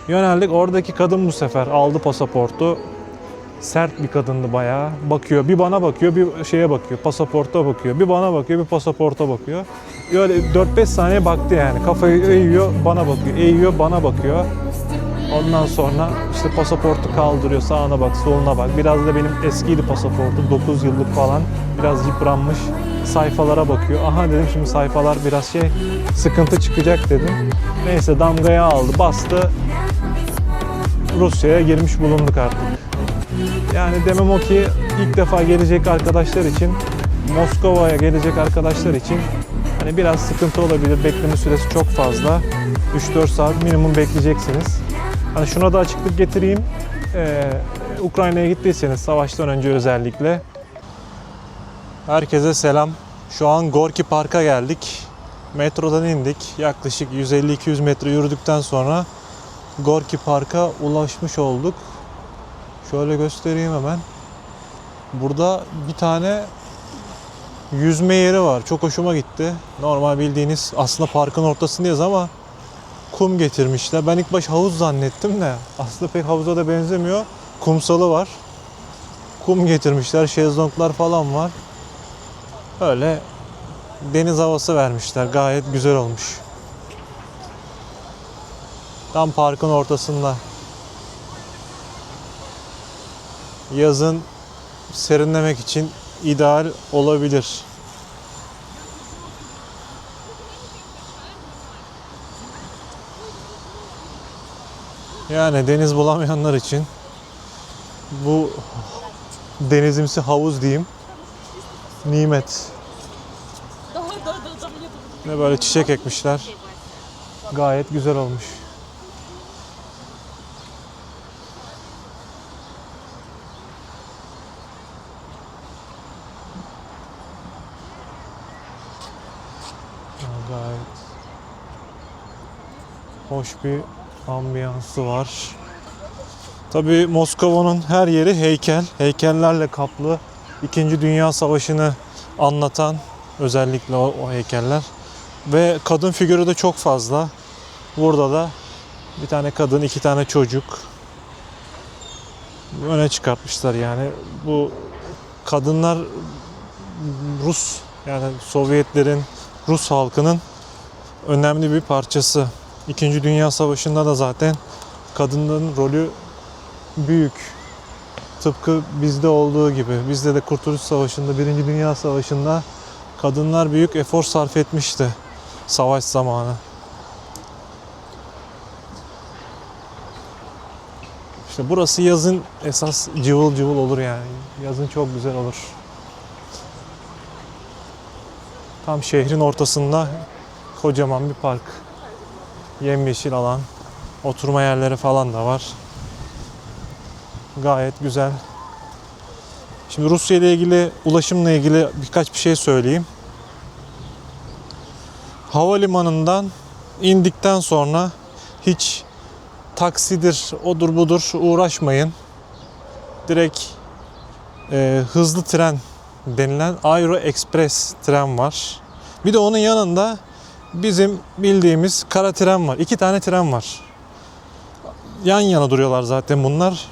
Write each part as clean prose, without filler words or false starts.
Yöneldik. Oradaki kadın bu sefer aldı pasaportu. Sert bir kadındı bayağı. Bakıyor. Bir bana bakıyor, bir şeye bakıyor. Pasaporta bakıyor. Bir bana bakıyor, bir pasaporta bakıyor. Öyle 4-5 saniye baktı yani. Kafayı eğiyor, bana bakıyor. Eğiyor, bana bakıyor. Ondan sonra işte pasaportu kaldırıyor. Sağına bak, soluna bak. Biraz da benim eskiydi pasaportum. 9 yıllık falan. Biraz yıpranmış. Sayfalara bakıyor. Aha dedim, şimdi sayfalar biraz sıkıntı çıkacak dedim. Neyse damgaya aldı, bastı. Rusya'ya girmiş bulunduk artık. Yani demem o ki ilk defa gelecek arkadaşlar için, Moskova'ya gelecek arkadaşlar için hani biraz sıkıntı olabilir. Bekleme süresi çok fazla. 3-4 saat minimum bekleyeceksiniz. Hani şuna da açıklık getireyim. Ukrayna'ya gittiyseniz savaştan önce özellikle. Herkese selam. Şu an Gorki Park'a geldik. Metrodan indik. Yaklaşık 150-200 metre yürüdükten sonra Gorki Park'a ulaşmış olduk. Şöyle göstereyim hemen. Burada bir tane yüzme yeri var. Çok hoşuma gitti. Normal bildiğiniz aslında parkın ortasındayız ama kum getirmişler. Ben ilk baş havuz zannettim de aslında pek havuza da benzemiyor. Kumsalı var. Kum getirmişler. Şezlonglar falan var. Öyle deniz havası vermişler. Gayet güzel olmuş. Tam parkın ortasında. Yazın serinlemek için ideal olabilir. Yani deniz bulamayanlar için bu denizimsi havuz diyeyim, nimet. Ve böyle çiçek ekmişler. Gayet güzel olmuş. Gayet hoş bir ambiyansı var. Tabii Moskova'nın her yeri heykel. Heykellerle kaplı. İkinci Dünya Savaşı'nı anlatan özellikle o heykeller. Ve kadın figürü de çok fazla. Burada da bir tane kadın, iki tane çocuk öne çıkartmışlar yani. Bu kadınlar Rus, yani Sovyetlerin, Rus halkının önemli bir parçası. İkinci Dünya Savaşı'nda da zaten kadınların rolü büyük. Tıpkı bizde olduğu gibi. Bizde de Kurtuluş Savaşı'nda, Birinci Dünya Savaşı'nda kadınlar büyük efor sarf etmişti savaş zamanı. İşte burası yazın esas cıvıl cıvıl olur yani. Yazın çok güzel olur. Tam şehrin ortasında kocaman bir park. Yemyeşil alan. Oturma yerleri falan da var. Gayet güzel. Şimdi Rusya ile ilgili, ulaşımla ilgili birkaç bir şey söyleyeyim. Havalimanından indikten sonra hiç taksidir, odur budur uğraşmayın. Direkt hızlı tren denilen Aero Express tren var. Bir de onun yanında bizim bildiğimiz kara tren var. 2 tane tren var. Yan yana duruyorlar zaten bunlar.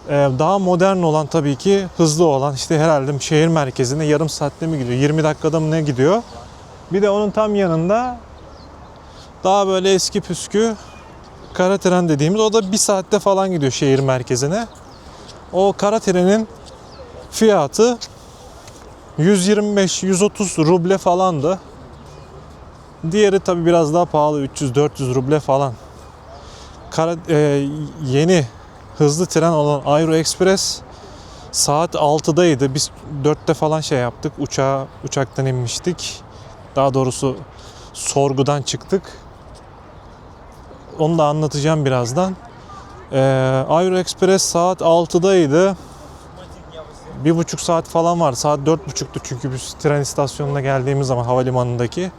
Daha modern olan tabii ki hızlı olan, işte herhalde şehir merkezine yarım saatte mi gidiyor, 20 dakikada mı ne gidiyor. Bir de onun tam yanında daha böyle eski püskü kara tren dediğimiz, o da 1 saatte falan gidiyor şehir merkezine. O kara trenin fiyatı 125-130 ruble falandı. Diğeri tabii biraz daha pahalı, 300-400 ruble falan. Yeni hızlı tren olan Aero Express saat 6'daydı. Biz 4'te falan yaptık. Uçaktan inmiştik. Daha doğrusu sorgudan çıktık. Onu da anlatacağım birazdan. Aero Express saat 6'daydı. 1,5 saat falan var. Saat 4.30'tu çünkü biz tren istasyonuna geldiğimiz zaman, havalimanındaki.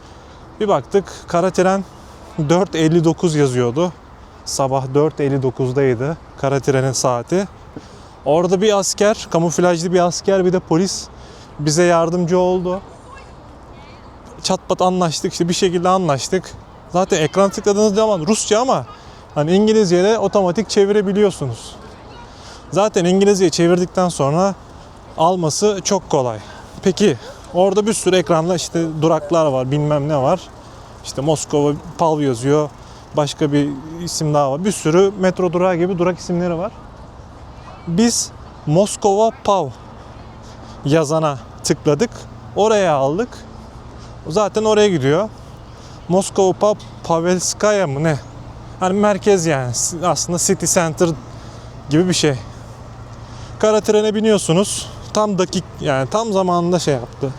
Bir baktık kara tren 4.59 yazıyordu. Sabah 4.59'daydı kara trenin saati. Orada bir asker, kamuflajlı bir asker, bir de polis bize yardımcı oldu. Çat pat anlaştık, işte bir şekilde anlaştık. Zaten ekran tıkladığınız zaman Rusça ama Hani İngilizce'ye de otomatik çevirebiliyorsunuz. Zaten İngilizce'ye çevirdikten sonra alması çok kolay. Peki orada bir sürü ekranda işte duraklar var, bilmem ne var. İşte Moskova Pav yazıyor. Başka bir isim daha var. Bir sürü metro durağı gibi durak isimleri var. Biz Moskova Pav yazana tıkladık. Oraya aldık. Zaten oraya gidiyor. Moskova Pav Pavelskaya mı ne? Hani merkez yani. Aslında City Center gibi bir şey. Kara trene biniyorsunuz. Tam yani tam zamanında şey yaptı.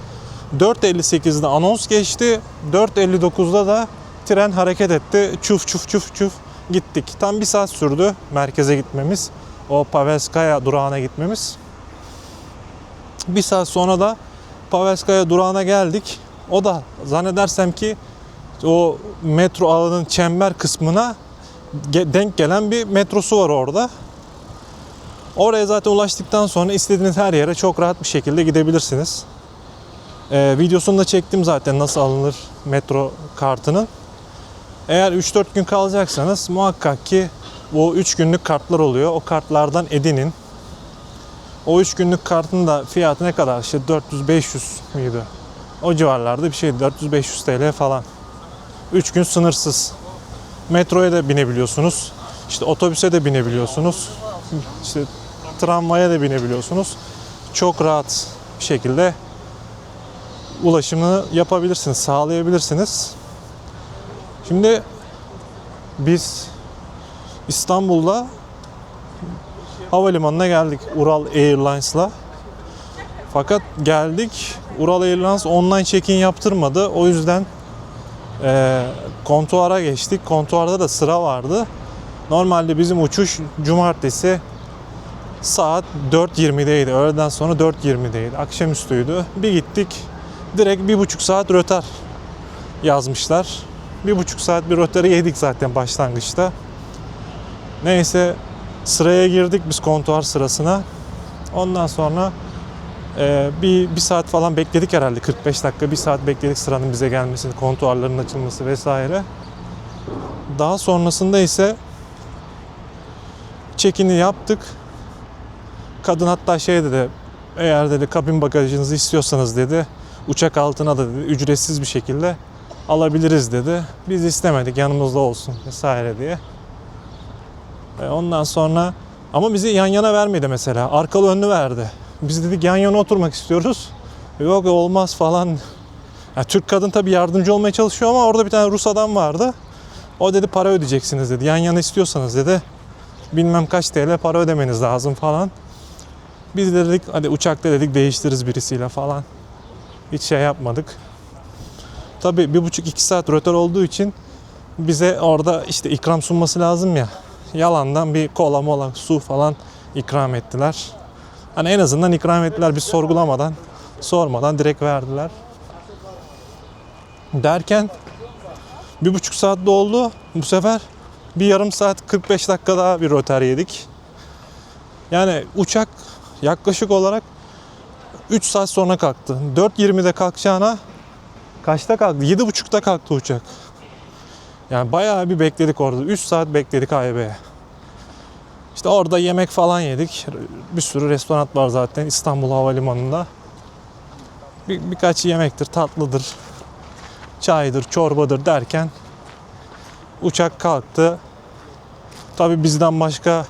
4.58'de anons geçti. 4.59'da da tren hareket etti. Çuf çuf çuf çuf gittik. Tam bir saat sürdü merkeze gitmemiz. O Pavelskaya durağına gitmemiz. Bir saat sonra da Pavelskaya durağına geldik. O da zannedersem ki o metro ağının çember kısmına denk gelen bir metrosu var orada. Oraya zaten ulaştıktan sonra istediğiniz her yere çok rahat bir şekilde gidebilirsiniz. Videosunu da çektim zaten nasıl alınır metro kartının. Eğer 3-4 gün kalacaksanız muhakkak ki bu 3 günlük kartlar oluyor. O kartlardan edinin. O 3 günlük kartın da fiyatı ne kadar? İşte 400-500 müydü? O civarlarda bir şeydi. 400-500 TL falan. 3 gün sınırsız. Metroya da binebiliyorsunuz. İşte otobüse de binebiliyorsunuz. İşte tramvaya da binebiliyorsunuz. Çok rahat bir şekilde ulaşımını yapabilirsiniz, sağlayabilirsiniz. Şimdi biz İstanbul'da havalimanına geldik Ural Airlines'la. Fakat geldik, Ural Airlines online check-in yaptırmadı. O yüzden kontuara geçtik. Kontuarda da sıra vardı. Normalde bizim uçuş cumartesi saat 4.20'deydi. Öğleden sonra 4.20'deydi. Akşamüstüydü. Bir gittik. Direkt 1,5 saat rötar yazmışlar. 1,5 saat bir rötarı yedik zaten başlangıçta. Neyse sıraya girdik biz kontuar sırasına. Ondan sonra bir saat falan bekledik herhalde. 45 dakika, bir saat bekledik sıranın bize gelmesini, kontuarların açılması vesaire. Daha sonrasında ise check-in'i yaptık. Kadın hatta şey dedi, eğer dedi kabin bagajınızı istiyorsanız dedi, uçak altına da dedi, ücretsiz bir şekilde alabiliriz dedi. Biz istemedik yanımızda olsun vesaire diye. Ondan sonra ama bizi yan yana vermedi mesela. Arkalı önlü verdi. Biz dedik yan yana oturmak istiyoruz. Yok olmaz falan. Yani Türk kadın tabii yardımcı olmaya çalışıyor ama orada bir tane Rus adam vardı. O dedi para ödeyeceksiniz dedi. Yan yana istiyorsanız dedi. Bilmem kaç TL para ödemeniz lazım falan. Biz de dedik hadi uçakta dedik değiştiririz birisiyle falan. Hiç şey yapmadık. Tabii 1,5-2 saat rötar olduğu için bize orada işte ikram sunması lazım ya. Yalandan bir kola mola su falan ikram ettiler. Hani en azından ikram ettiler, biz sorgulamadan, sormadan direkt verdiler. Derken 1,5 saat doldu. Bu sefer bir yarım saat 45 dakika daha bir rötar yedik. Yani uçak yaklaşık olarak 3 saat sonra kalktı. 4.20'de kalkacağına kaçta kalktı? 7.30'da kalktı uçak. Yani bayağı bir bekledik orada. 3 saat bekledik AYB'ye. İşte orada yemek falan yedik. Bir sürü restoran var zaten İstanbul Havalimanı'nda. Birkaç yemektir, tatlıdır, çaydır, çorbadır derken uçak kalktı. Tabii bizden başka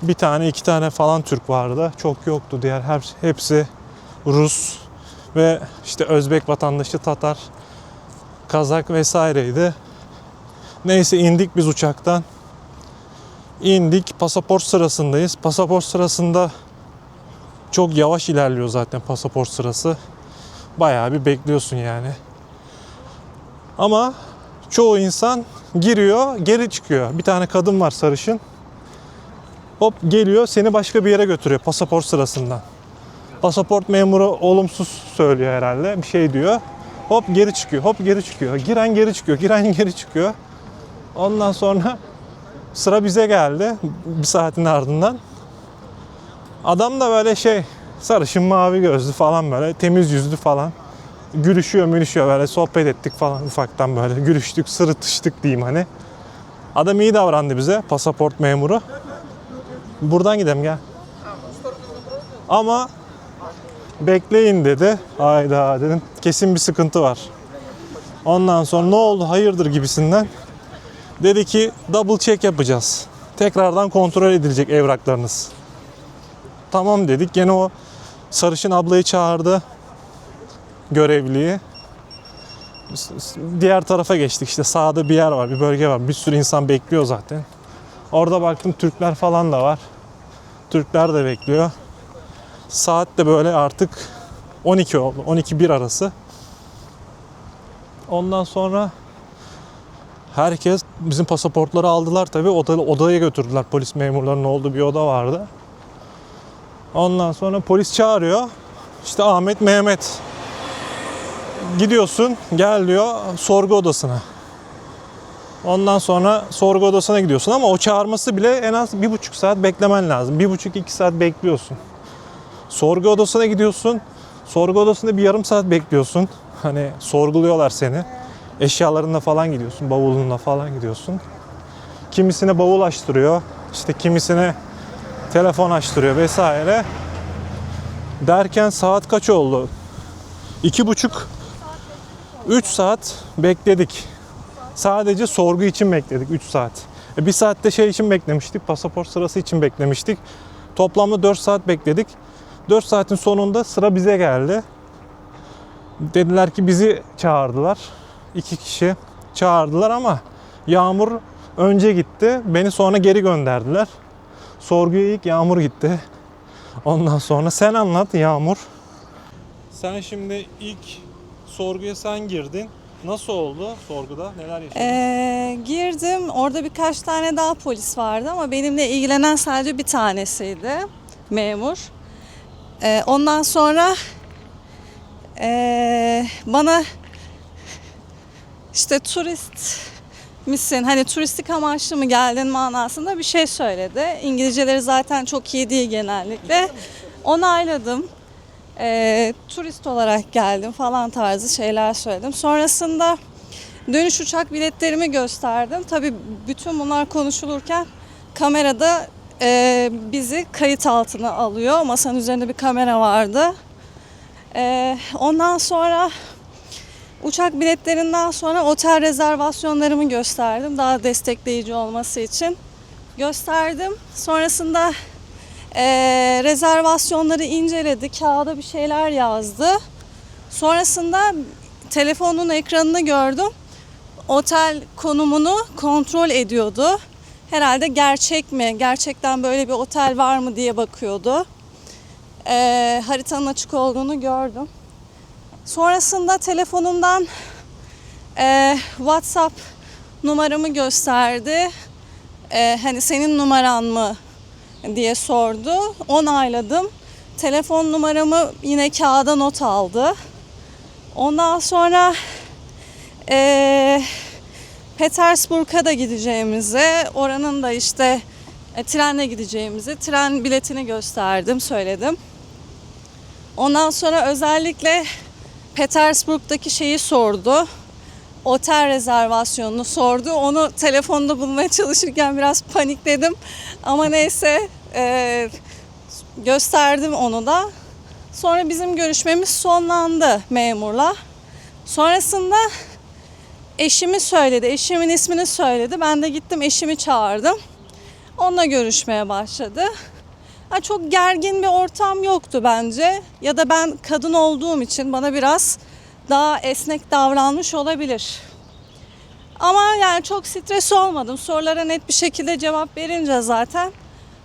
bir tane, iki tane falan Türk vardı. Çok yoktu diğer hepsi Rus ve işte Özbek vatandaşı, Tatar, Kazak vesaireydi. Neyse indik biz uçaktan. İndik, pasaport sırasındayız. Pasaport sırasında çok yavaş ilerliyor zaten pasaport sırası. Bayağı bir bekliyorsun yani. Ama çoğu insan giriyor, geri çıkıyor. Bir tane kadın var sarışın. Hop geliyor, seni başka bir yere götürüyor pasaport sırasından. Pasaport memuru olumsuz söylüyor herhalde. Bir şey diyor. Hop geri çıkıyor, hop geri çıkıyor. Giren geri çıkıyor, giren geri çıkıyor. Ondan sonra sıra bize geldi bir saatin ardından. Adam da böyle sarışın mavi gözlü falan böyle temiz yüzlü falan. Gülüşüyor böyle sohbet ettik falan ufaktan böyle gülüştük sırıtıştık diyeyim hani. Adam iyi davrandı bize, pasaport memuru. Buradan gidelim gel. Ama bekleyin dedi. Hayda dedim, kesin bir sıkıntı var. Ondan sonra ne oldu hayırdır gibisinden. Dedi ki double check yapacağız. Tekrardan kontrol edilecek evraklarınız. Tamam dedik. Gene o sarışın ablayı çağırdı. Görevliyi. Diğer tarafa geçtik. İşte sağda bir yer var, bir bölge var. Bir sürü insan bekliyor zaten. Orada baktım Türkler falan da var. Türkler de bekliyor. Saat de böyle artık 12 oldu. 12-1 arası. Ondan sonra herkes bizim pasaportları aldılar tabii. Odaya götürdüler. Polis memurlarının olduğu bir oda vardı. Ondan sonra polis çağırıyor. İşte Ahmet, Mehmet. Gidiyorsun, gel diyor sorgu odasına. Ondan sonra sorgu odasına gidiyorsun ama o çağırması bile en az 1,5 saat beklemen lazım. 1,5-2 saat bekliyorsun. Sorgu odasına gidiyorsun. Sorgu odasında bir yarım saat bekliyorsun. Hani sorguluyorlar seni. Eşyalarınla falan gidiyorsun, bavulunla falan gidiyorsun. Kimisine bavul açtırıyor, işte kimisine telefon açtırıyor vesaire. Derken saat kaç oldu? 2,5-3 saat bekledik. Sadece sorgu için bekledik 3 saat. Bir saatte şey için beklemiştik, pasaport sırası için beklemiştik. Toplamda 4 saat bekledik. 4 saatin sonunda sıra bize geldi. Dediler ki bizi çağırdılar. 2 kişi çağırdılar ama Yağmur önce gitti. Beni sonra geri gönderdiler. Sorguya ilk Yağmur gitti. Ondan sonra sen anlat Yağmur. Sen şimdi ilk sorguya sen girdin. Nasıl oldu sorguda? Neler yaşadın? Girdim. Orada birkaç tane daha polis vardı ama benimle ilgilenen sadece bir tanesiydi. Memur. Ondan sonra bana işte turist misin? Hani turistik amaçlı mı geldin manasında bir şey söyledi. İngilizceleri zaten çok iyi değil genellikle. Onayladım. Turist olarak geldim falan tarzı şeyler söyledim. Sonrasında dönüş uçak biletlerimi gösterdim. Tabii bütün bunlar konuşulurken kamerada bizi kayıt altına alıyor. Masanın üzerinde bir kamera vardı. Ondan sonra uçak biletlerinden sonra otel rezervasyonlarımı gösterdim. Daha destekleyici olması için gösterdim. Sonrasında rezervasyonları inceledi. Kağıda bir şeyler yazdı. Sonrasında telefonun ekranını gördüm. Otel konumunu kontrol ediyordu. Herhalde gerçek mi? Gerçekten böyle bir otel var mı diye bakıyordu. Haritanın açık olduğunu gördüm. Sonrasında telefonumdan WhatsApp numaramı gösterdi. Hani senin numaran mı diye sordu. Onayladım. Telefon numaramı yine kağıda not aldı. Ondan sonra Petersburg'a da gideceğimizi, oranın da işte trenle gideceğimizi, tren biletini gösterdim, söyledim. Ondan sonra özellikle Petersburg'daki şeyi sordu. Otel rezervasyonunu sordu. Onu telefonda bulmaya çalışırken biraz panikledim. Ama neyse gösterdim onu da. Sonra bizim görüşmemiz sonlandı memurla. Sonrasında eşimi söyledi. Eşimin ismini söyledi. Ben de gittim eşimi çağırdım. Onunla görüşmeye başladı. Çok gergin bir ortam yoktu bence. Ya da ben kadın olduğum için bana biraz daha esnek davranmış olabilir. Ama yani çok stres olmadım. Sorulara net bir şekilde cevap verince zaten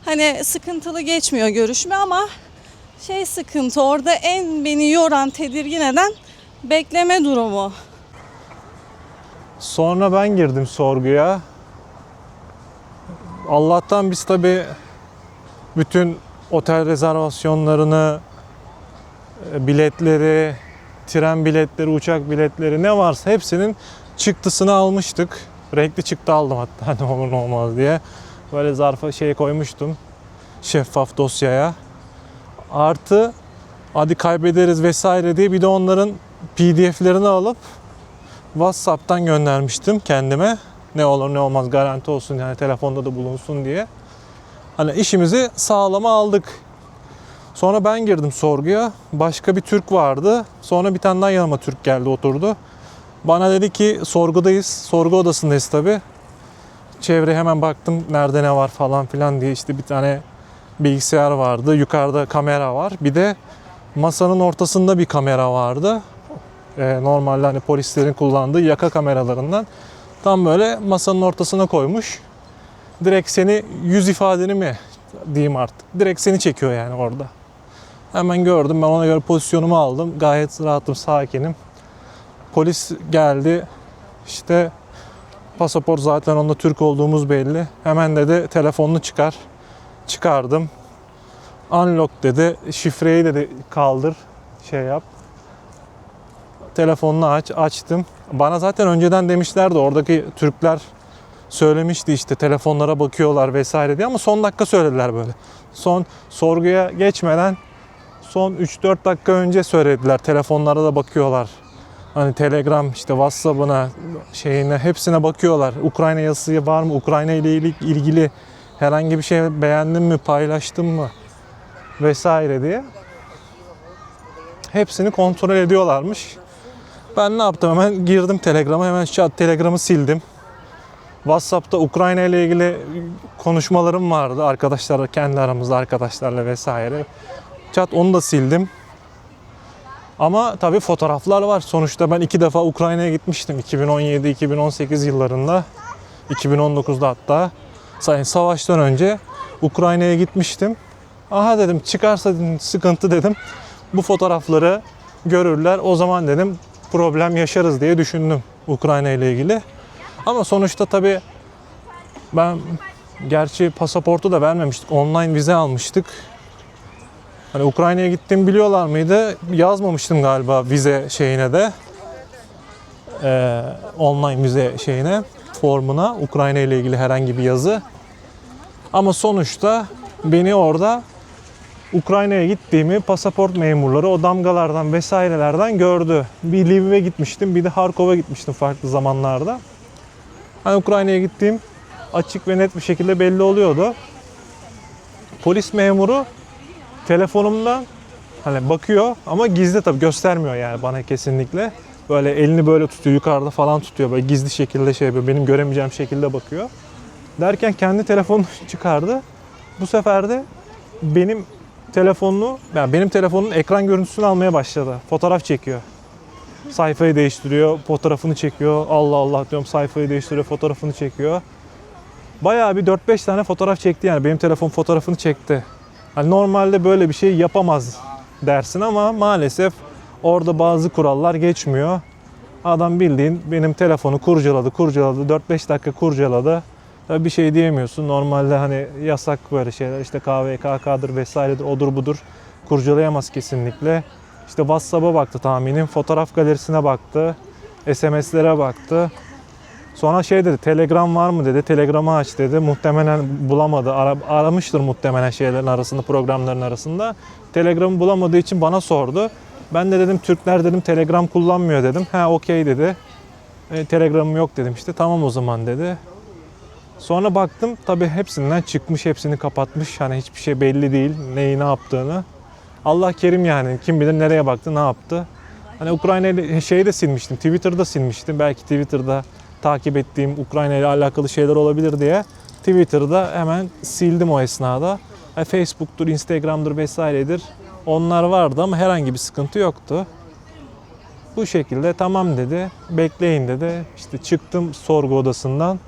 hani sıkıntılı geçmiyor görüşme ama sıkıntı orada en beni yoran, tedirgin eden bekleme durumu. Sonra ben girdim sorguya. Allah'tan biz tabii bütün otel rezervasyonlarını, biletleri, tren biletleri, uçak biletleri ne varsa hepsinin çıktısını almıştık. Renkli çıktı aldım hatta ne olur ne olmaz diye. Böyle zarfa koymuştum. Şeffaf dosyaya. Artı hadi kaybederiz vesaire diye bir de onların PDF'lerini alıp WhatsApp'tan göndermiştim kendime. Ne olur ne olmaz garanti olsun yani telefonda da bulunsun diye. Hani işimizi sağlama aldık. Sonra ben girdim sorguya. Başka bir Türk vardı. Sonra bir tane daha yanıma Türk geldi oturdu. Bana dedi ki sorgudayız. Sorgu odasındayız tabii. Çevreye hemen baktım nerede ne var falan filan diye. İşte bir tane bilgisayar vardı. Yukarıda kamera var. Bir de masanın ortasında bir kamera vardı. Normalde hani polislerin kullandığı yaka kameralarından. Tam böyle masanın ortasına koymuş. Direkt seni yüz ifadeni mi diyeyim artık. Direkt seni çekiyor yani orada. Hemen gördüm. Ben ona göre pozisyonumu aldım. Gayet rahatım, sakinim. Polis geldi. İşte pasaport zaten onda Türk olduğumuz belli. Hemen dedi telefonunu çıkar. Çıkardım. Unlock dedi. Şifreyi dedi kaldır. Şey yap. Telefonunu aç. Açtım. Bana zaten önceden demişlerdi. Oradaki Türkler söylemişti işte telefonlara bakıyorlar vesaire diye ama son dakika söylediler böyle. Son sorguya geçmeden son 3-4 dakika önce söylediler. Telefonlara da bakıyorlar. Hani Telegram işte WhatsApp'ına şeyine hepsine bakıyorlar. Ukrayna yazısı var mı? Ukrayna ile ilgili herhangi bir şey beğendin mi? Paylaştın mı? Vesaire diye. Hepsini kontrol ediyorlarmış. Ben ne yaptım? Hemen girdim Telegram'a. Hemen Telegram'ı sildim. WhatsApp'ta Ukrayna ile ilgili konuşmalarım vardı arkadaşlarla, kendi aramızda arkadaşlarla vesaire. Onu da sildim. Ama tabii fotoğraflar var. Sonuçta ben 2 defa Ukrayna'ya gitmiştim. 2017-2018 yıllarında. 2019'da hatta. Savaştan önce Ukrayna'ya gitmiştim. Aha dedim çıkarsa dedim, sıkıntı dedim. Bu fotoğrafları görürler. O zaman dedim problem yaşarız diye düşündüm Ukrayna ile ilgili. Ama sonuçta tabii ben gerçi pasaportu da vermemiştik. Online vize almıştık. Hani Ukrayna'ya gittiğimi biliyorlar mıydı? Yazmamıştım galiba vize şeyine de. Online vize şeyine, formuna. Ukrayna ile ilgili herhangi bir yazı. Ama sonuçta beni orada Ukrayna'ya gittiğimi pasaport memurları o damgalardan vesairelerden gördü. Bir Lviv'e gitmiştim, bir de Harkov'a gitmiştim farklı zamanlarda. Hani Ukrayna'ya gittiğim açık ve net bir şekilde belli oluyordu. Polis memuru telefonumdan hani bakıyor ama gizli tabii göstermiyor yani bana kesinlikle. Böyle elini böyle tutuyor, yukarıda falan tutuyor. Böyle gizli şekilde şey yapıyor. Benim göremeyeceğim şekilde bakıyor. Derken kendi telefonunu çıkardı. Bu sefer de benim telefonun ekran görüntüsünü almaya başladı. Fotoğraf çekiyor. Sayfayı değiştiriyor, fotoğrafını çekiyor. Allah Allah diyorum, sayfayı değiştiriyor, fotoğrafını çekiyor. Bayağı bir 4-5 tane fotoğraf çekti yani. Benim telefon fotoğrafını çekti. Hani normalde böyle bir şey yapamaz dersin ama maalesef orada bazı kurallar geçmiyor. Adam bildiğin benim telefonu kurcaladı. 4-5 dakika kurcaladı. Tabii bir şey diyemiyorsun. Normalde hani yasak böyle şeyler. İşte KVKK'dır vesairedir, odur budur. Kurcalayamaz kesinlikle. İşte WhatsApp'a baktı tahminim. Fotoğraf galerisine baktı. SMS'lere baktı. Sonra şey dedi, Telegram var mı dedi. Telegram'ı aç dedi. Muhtemelen bulamadı. Aramıştır muhtemelen şeylerin arasında, programların arasında. Telegram'ı bulamadığı için bana sordu. Ben de dedim Türkler dedim Telegram kullanmıyor dedim. Ha okey dedi. Telegram'ım yok dedim işte. Tamam o zaman dedi. Sonra baktım tabii hepsinden çıkmış, hepsini kapatmış. Hani hiçbir şey belli değil neyi ne yaptığını. Allah kerim yani. Kim bilir nereye baktı, ne yaptı. Hani Ukrayna ile şeyi de silmiştim. Twitter'da silmiştim. Belki Twitter'da takip ettiğim Ukrayna ile alakalı şeyler olabilir diye Twitter'da hemen sildim o esnada. Facebook'tur, Instagram'dır vesairedir. Onlar vardı ama herhangi bir sıkıntı yoktu. Bu şekilde tamam dedi. Bekleyin dedi. İşte çıktım sorgu odasından.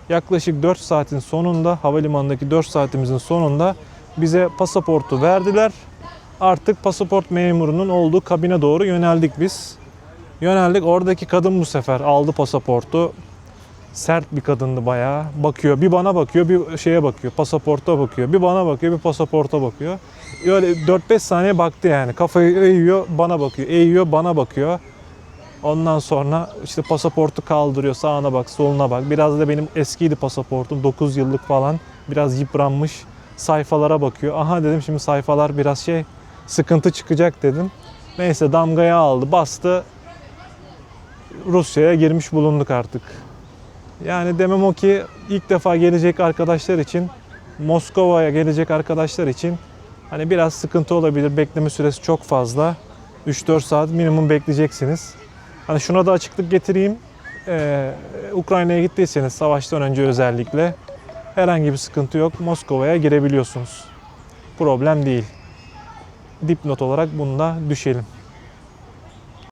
Yaklaşık 4 saatin sonunda, havalimanındaki 4 saatimizin sonunda bize pasaportu verdiler. Artık pasaport memurunun olduğu kabine doğru yöneldik biz. Yöneldik. Oradaki kadın bu sefer aldı pasaportu. Sert bir kadındı bayağı. Bakıyor. Bir bana bakıyor, bir şeye bakıyor. Pasaporta bakıyor. Bir bana bakıyor, bir pasaporta bakıyor. Öyle 4-5 saniye baktı yani. Kafayı eğiyor, bana bakıyor. Eğiyor, bana bakıyor. Ondan sonra işte pasaportu kaldırıyor. Sağına bak, soluna bak. Biraz da benim eskiydi pasaportum. 9 yıllık falan. Biraz yıpranmış. Sayfalara bakıyor. Aha dedim şimdi sayfalar biraz sıkıntı çıkacak dedim. Neyse damgaya aldı, bastı. Rusya'ya girmiş bulunduk artık. Yani demem o ki ilk defa gelecek arkadaşlar için, Moskova'ya gelecek arkadaşlar için hani biraz sıkıntı olabilir. Bekleme süresi çok fazla. 3-4 saat minimum bekleyeceksiniz. Hani şuna da açıklık getireyim. Ukrayna'ya gittiyseniz savaştan önce özellikle herhangi bir sıkıntı yok. Moskova'ya girebiliyorsunuz. Problem değil. Dipnot olarak bunu da düşelim.